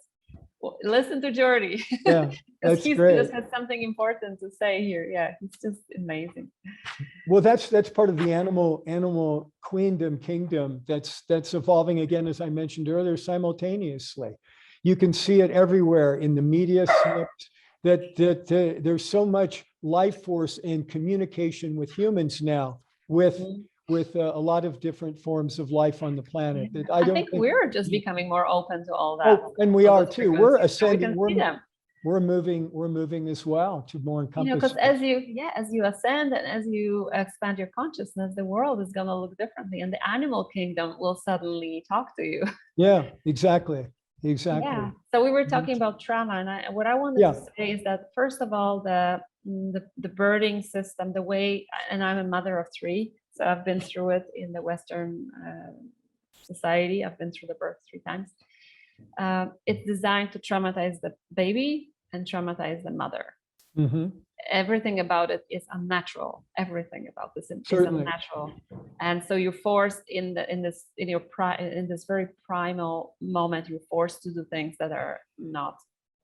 well, listen to Jordy. Yeah, that's great. He just has something important to say here. Yeah, he's just amazing. Well, that's part of the animal kingdom that's evolving again, as I mentioned earlier, simultaneously. You can see it everywhere in the media that there's so much life force in communication with humans now, with a lot of different forms of life on the planet. That I think we're just becoming more open to all that. Oh, and we are too. We're ascending. We're moving as well to more encompassing. You know, because as you ascend and as you expand your consciousness, the world is going to look differently, and the animal kingdom will suddenly talk to you. Yeah, exactly. Yeah. So we were talking about trauma, and what I wanted to say is that, first of all, the birthing system, the way, and I'm a mother of 3, so I've been through it in the Western society. I've been through the birth 3 times. It's designed to traumatize the baby and traumatize the mother. Everything about it is unnatural. Everything about this is unnatural, and so you're forced in this very primal moment. You're forced to do things that are not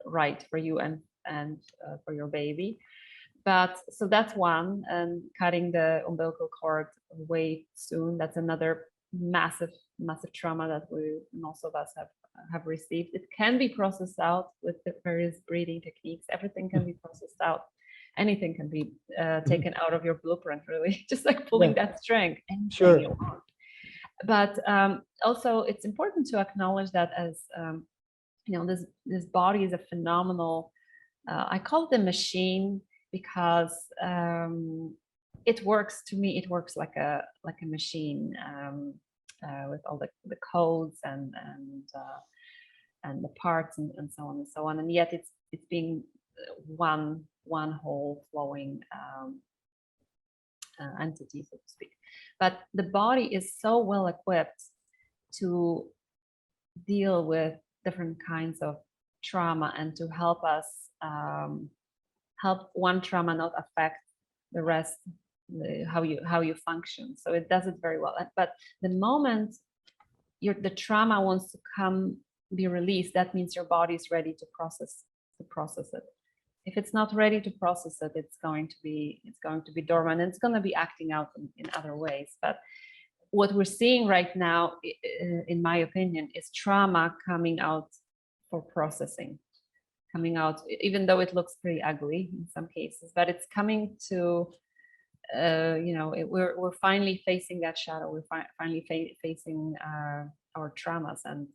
right for you and for your baby. But so that's one, and cutting the umbilical cord way soon. That's another massive trauma that most of us have received. It can be processed out with the various breathing techniques. Everything can be processed out. Anything can be taken out of your blueprint, really, just like pulling that string. Anything you want. But also, it's important to acknowledge that as this body is a phenomenal, I call it a machine because it works, to me, it works like a machine, with all the codes and the parts and so on and so on. And yet it's being one whole flowing entity, so to speak. But the body is so well equipped to deal with different kinds of trauma and to help us, help one trauma not affect the rest, how you function. So it does it very well. But the moment the trauma wants to be released, that means your body is ready to process it. If it's not ready to process it, it's going to be dormant, and it's going to be acting out in other ways. But what we're seeing right now, in my opinion, is trauma coming out for processing, coming out, even though it looks pretty ugly in some cases, but it's coming to, we're finally facing that shadow. We're finally facing our traumas. And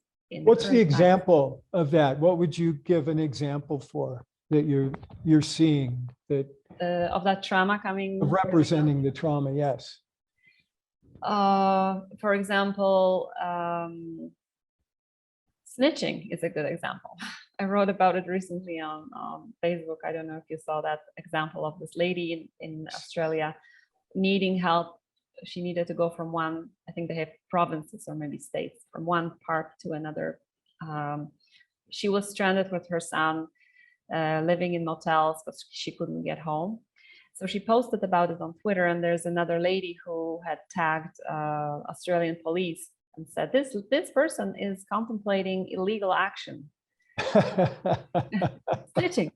what's the example of that? What would you give an example for that you're seeing that of that trauma coming, representing the trauma? Yes. For example, snitching is a good example. I wrote about it recently on Facebook. I don't know if you saw that example of this lady in Australia needing help. She needed to go from one, I think they have provinces or maybe states, from one part to another. She was stranded with her son, living in motels because she couldn't get home. So she posted about it on Twitter, and there's another lady who had tagged Australian police and said, this person is contemplating illegal action. Snitching.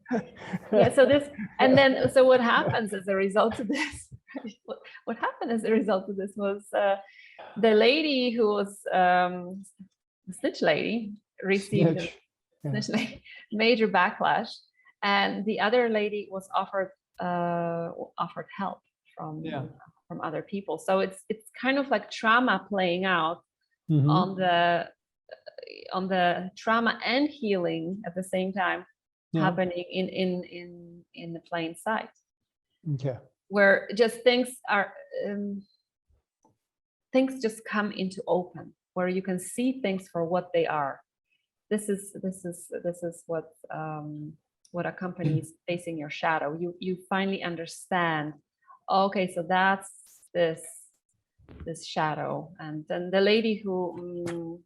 Yeah, so what happens as a result of this? What happened as a result of this was the lady who was the snitch lady received major backlash, and the other lady was offered help from other people. So it's kind of like trauma playing out on the trauma and healing at the same time, happening in the plain sight. Okay. Where just things just come into open, where you can see things for what they are. This is what accompanies facing your shadow. You finally understand, okay, so that's this shadow. And then the lady who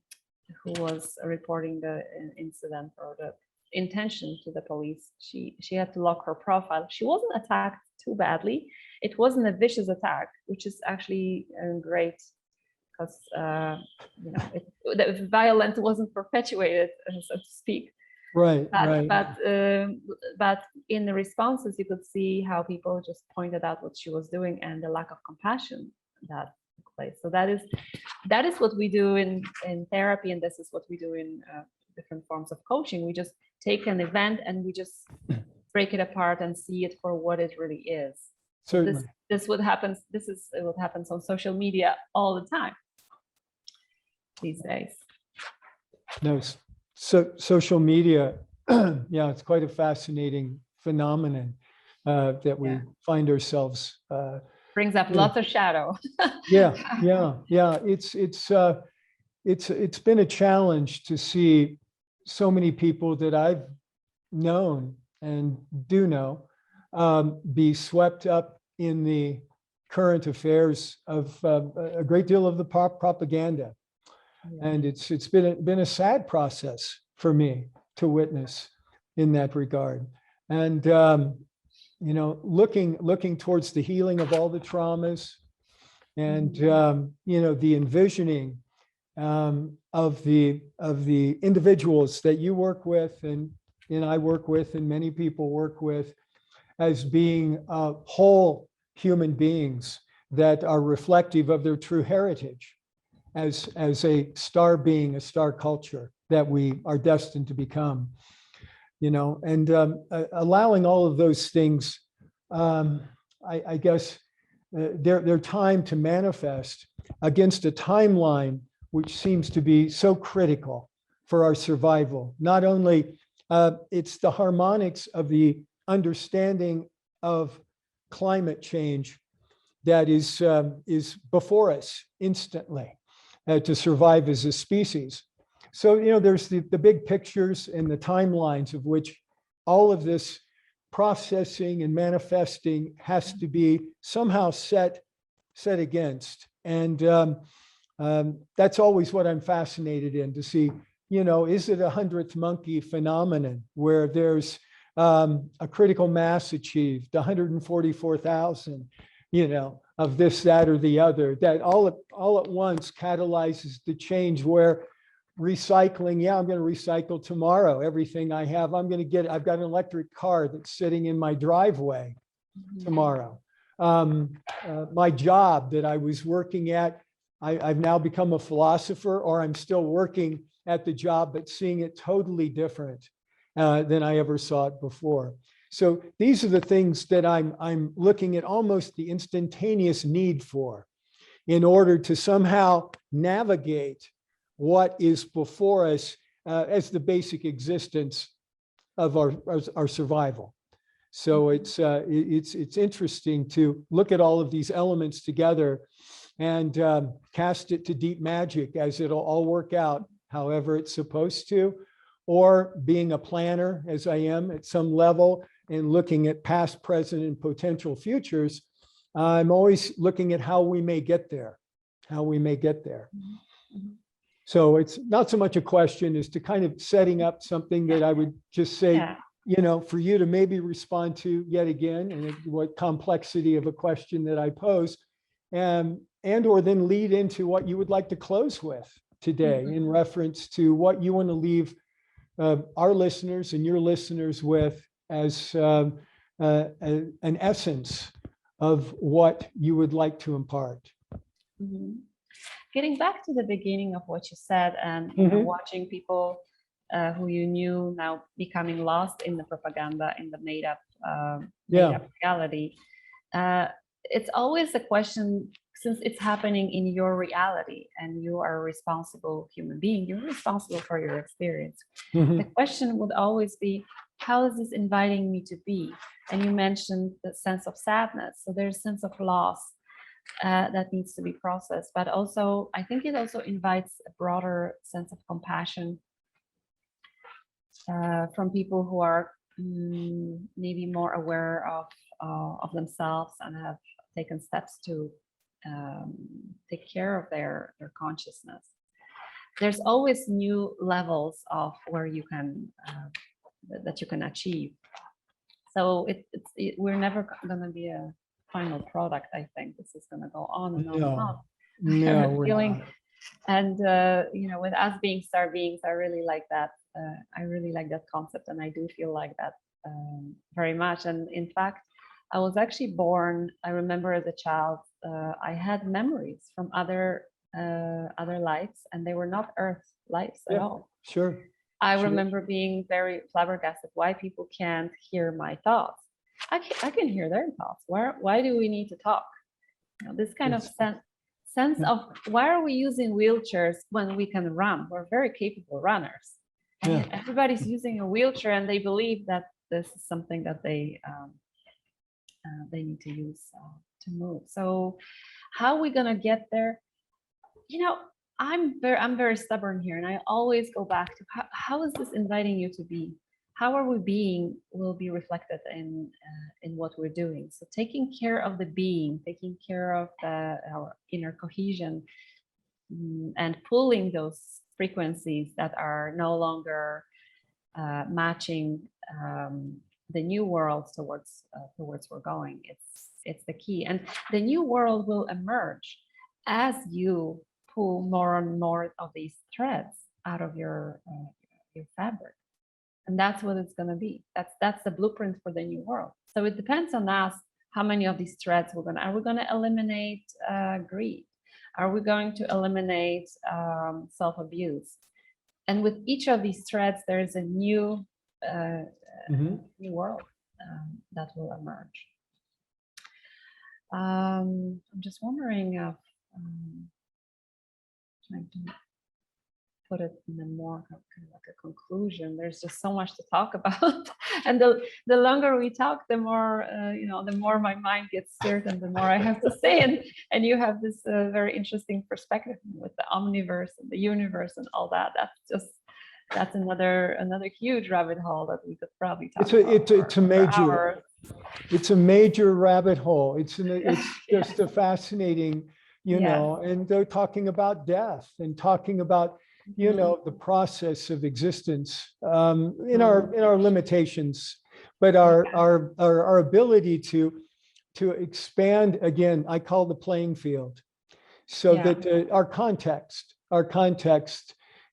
was reporting the incident or the intention to the police, she had to lock her profile. She wasn't attacked too badly. It wasn't a vicious attack, which is actually great, because the violence wasn't perpetuated, so to speak. Right. But in the responses, you could see how people just pointed out what she was doing and the lack of compassion that took place. So that is what we do in therapy, and this is what we do in different forms of coaching. We just take an event and we just break it apart and see it for what it really is. Certainly. This is what happens on social media all the time these days. No, so social media, yeah, it's quite a fascinating phenomenon that we find ourselves. Brings up lots of shadow. Yeah. It's been a challenge to see so many people that I've known and do know be swept up in the current affairs of a great deal of the propaganda. Yeah. And it's been a sad process for me to witness in that regard. And looking towards the healing of all the traumas, and the envisioning of the individuals that you work with and I work with and many people work with as being whole human beings that are reflective of their true heritage as a star being, a star culture that we are destined to become, and allowing all of those things, I guess, their time to manifest against a timeline which seems to be so critical for our survival. Not only it's the harmonics of the understanding of climate change that is before us instantly to survive as a species. So, there's the big pictures and the timelines of which all of this processing and manifesting has to be somehow set against. And that's always what I'm fascinated in, to see, is it a 100th monkey phenomenon where there's a critical mass achieved, 144,000, of this, that, or the other, that all at once catalyzes the change where recycling, I'm going to recycle tomorrow. Everything I have, I've got an electric car that's sitting in my driveway tomorrow. My job that I was working at, I've now become a philosopher, or I'm still working at the job, but seeing it totally different than I ever saw it before. So these are the things that I'm looking at, almost the instantaneous need for, in order to somehow navigate what is before us as the basic existence of our survival. So it's interesting to look at all of these elements together and cast it to deep magic, as it'll all work out however it's supposed to, or being a planner, as I am at some level, and looking at past, present, and potential futures. I'm always looking at how we may get there, So it's not so much a question as to kind of setting up something that I would just say, for you to maybe respond to yet again, and what complexity of a question that I pose, and or then lead into what you would like to close with today in reference to what you want to leave our listeners and your listeners with as an essence of what you would like to impart. Getting back to the beginning of what you said, and watching people who you knew now becoming lost in the propaganda, in the made-up reality. It's always a question, since it's happening in your reality and you are a responsible human being, you're responsible for your experience. The question would always be, how is this inviting me to be? And you mentioned the sense of sadness. So there's a sense of loss that needs to be processed, but also I think it also invites a broader sense of compassion from people who are maybe more aware of themselves and have taken steps to take care of their consciousness. There's always new levels of where you can that you can achieve. So we're never going to be a final product. I think this is going to go on and on and on. No, we're feeling, not. and with us being star beings, I really like that. I really like that concept, and I do feel like that very much. And in fact, I was actually born. I remember as a child, I had memories from other lives, and they were not Earth lives at all. Sure. I remember being very flabbergasted why people can't hear my thoughts. I can hear their thoughts. Why do we need to talk? This kind of sense of, why are we using wheelchairs when we can run? We're very capable runners. And yet everybody's using a wheelchair, and they believe that this is something that they need to use to move. So how are we gonna get there? I'm very stubborn here, and I always go back to how is this inviting you to be? How are we being will be reflected in what we're doing. So taking care of the being, taking care of our inner cohesion, and pulling those frequencies that are no longer matching the new world towards we're going. It's the key, and the new world will emerge as you pull more and more of these threads out of your fabric. And that's what it's going to be. That's the blueprint for the new world. So it depends on us how many of these threads are we going to eliminate greed? Are we going to eliminate self-abuse? And with each of these threads, there is a new new world that will emerge. I'm just wondering if trying to put it in a more kind of like a conclusion. There's just so much to talk about, and the longer we talk, the more the more my mind gets stirred, and the more I have to say. And you have this very interesting perspective with the omniverse and the universe and all that. That's another huge rabbit hole that we could probably talk about It's a for major. hours. It's a major rabbit hole. It's just a fascinating, Yes. and they're talking about death and talking about, the process of existence, in our limitations, but our ability to expand again. I call the playing field, so that our context,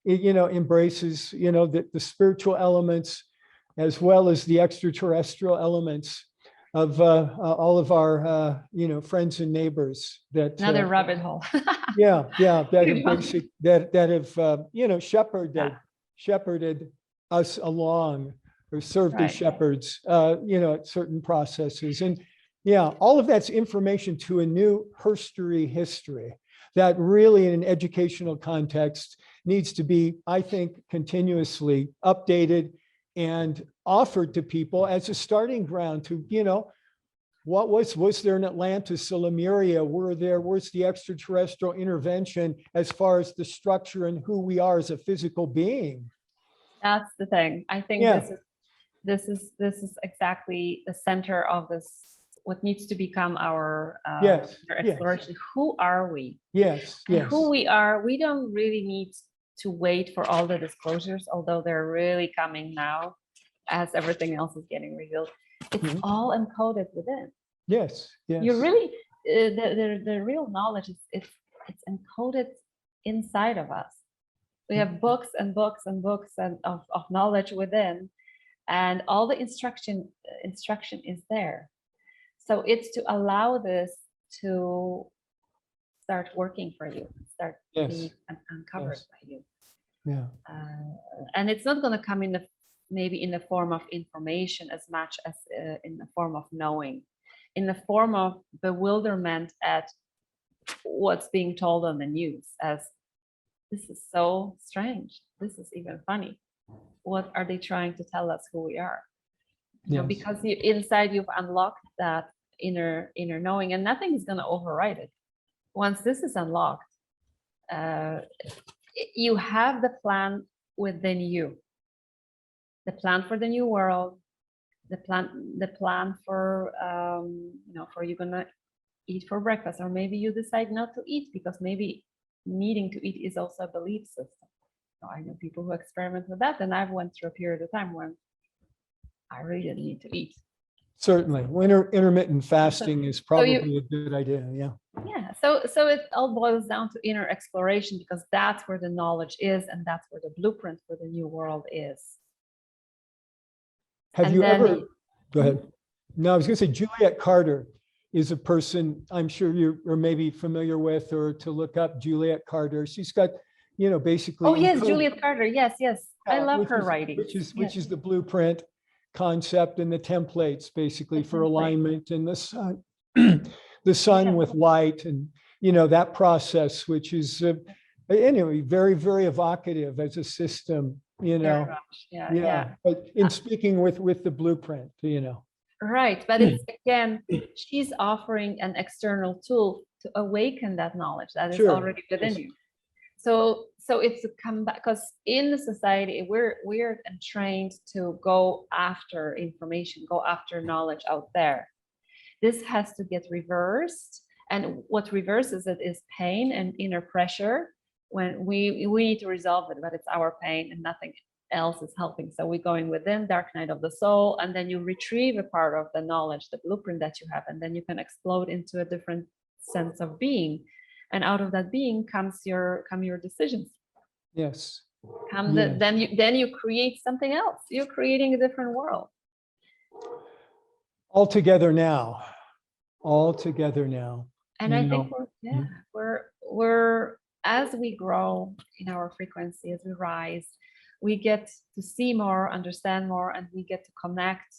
embraces, the spiritual elements as well as the extraterrestrial elements of all of our friends and neighbors that Another rabbit hole. that Huge have that have shepherded us along, or served as Right. shepherds, at certain processes. And all of that's information to a new history that really, in an educational context, needs to be, I think, continuously updated and offered to people as a starting ground to, what was there in Atlantis, Lemuria? Where's the extraterrestrial intervention as far as the structure and who we are as a physical being? That's the thing. I think this is exactly the center of this, what needs to become our exploration. Who are we? Yes. And who we are, we don't really need to wait for all the disclosures, although they're really coming now as everything else is getting revealed. It's all encoded within. Yes. You really, the real knowledge is it's encoded inside of us. We have books and books and books of knowledge within, and all the instruction is there. So it's to allow this to start working for you, start being uncovered by you. And it's not going to come maybe in the form of information as much as in the form of knowing, in the form of bewilderment at what's being told on the news, as this is so strange, this is even funny, what are they trying to tell us who we are? Because inside you've unlocked that inner knowing, and nothing is going to override it. Once this is unlocked, you have the plan within you, the plan for the new world, the plan for for you're gonna eat for breakfast, or maybe you decide not to eat because maybe needing to eat is also a belief system. So I know people who experiment with that, and I've went through a period of time when I really didn't need to eat. Certainly, intermittent fasting is probably a good idea. So it all boils down to inner exploration, because that's where the knowledge is, and that's where the blueprint for the new world is. Have you ever, go ahead. No, I was going to say Juliet Carter is a person I'm sure you are maybe familiar with, or to look up Juliet Carter. She's got, basically. Oh yes, Juliet Carter. Yes. I love her writing. Which is the blueprint concept and the templates basically for alignment and the sun, the sun with light, and that process, which is anyway very, very evocative as a system. But in speaking with the blueprint, right, but it's again, she's offering an external tool to awaken that knowledge that is already within you. So it's to come back, because in the society we're trained to go after information, go after knowledge out there. This has to get reversed, and what reverses it is pain and inner pressure. When we need to resolve it, but it's our pain and nothing else is helping. So we're going within, dark night of the soul, and then you retrieve a part of the knowledge, the blueprint that you have, and then you can explode into a different sense of being. And out of that being come your decisions. Yes. Then you create something else. You're creating a different world. All together now. And I think we're as we grow in our frequency, as we rise, we get to see more, understand more, and we get to connect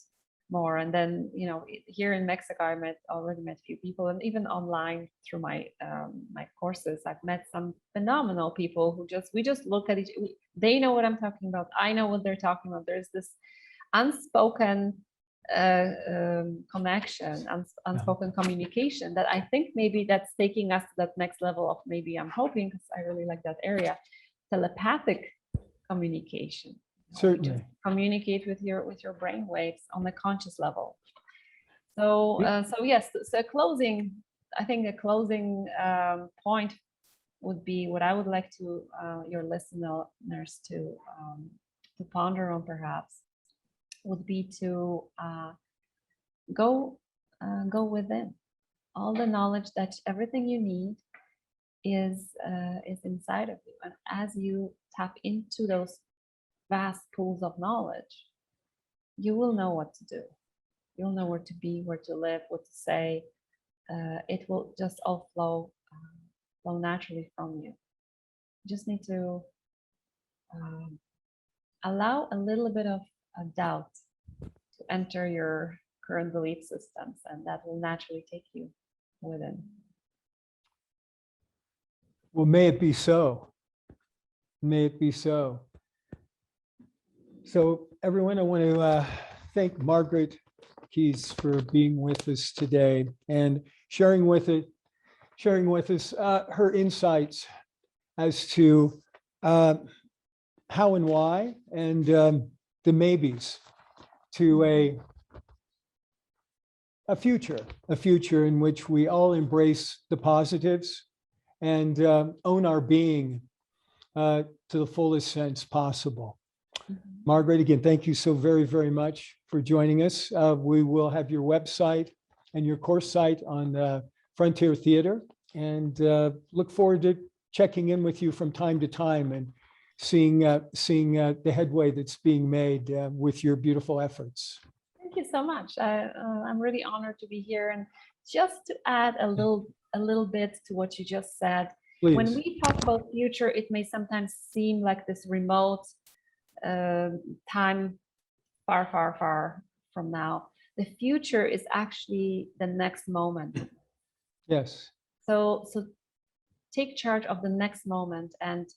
more. And then, you know, here in Mexico, I already met a few people, and even online through my my courses, I've met some phenomenal people who we just look at they know what I'm talking about. I know what they're talking about. There's this unspoken connection, unspoken communication that I think maybe that's taking us to that next level of, maybe I'm hoping, because I really like that area, telepathic communication. Certainly. Just communicate with your brain waves on the conscious level. So so yes, so I think a closing point would be what I would like to your listeners to ponder on, perhaps, would be to go within. All the knowledge, that everything you need is inside of you, and as you tap into those vast pools of knowledge, you will know what to do. You'll know where to be, where to live, what to say. It will just all flow naturally from you. You just need to allow a little bit of doubt to enter your current belief systems, and that will naturally take you within. Well, may it be so. May it be so. So everyone, I want to thank Margaret Keays for being with us today and sharing with us her insights as to how and why, and the maybes to a future in which we all embrace the positives and own our being to the fullest sense possible. Margaret, again, thank you so very, very much for joining us. We will have your website and your course site on Frontier Theater, and look forward to checking in with you from time to time and seeing the headway that's being made with your beautiful efforts. Thank you so much. I'm really honored to be here. And just to add a little bit to what you just said, Please. When we talk about future, it may sometimes seem like this remote time far from now. The future is actually the next moment. Yes. So take charge of the next moment, and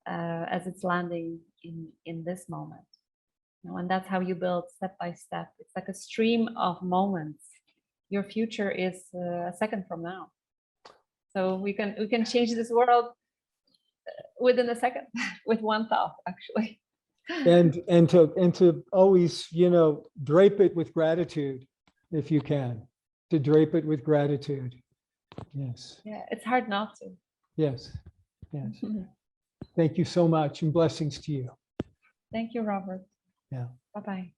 as it's landing in this moment. You know, and that's how you build step by step. It's like a stream of moments. Your future is a second from now. So we can change this world within a second with one thought, actually. And to always, drape it with gratitude, if you can, to drape it with gratitude. Yes. Yeah, it's hard not to. Yes. Yes. Thank you so much, and blessings to you. Thank you, Robert. Yeah. Bye-bye.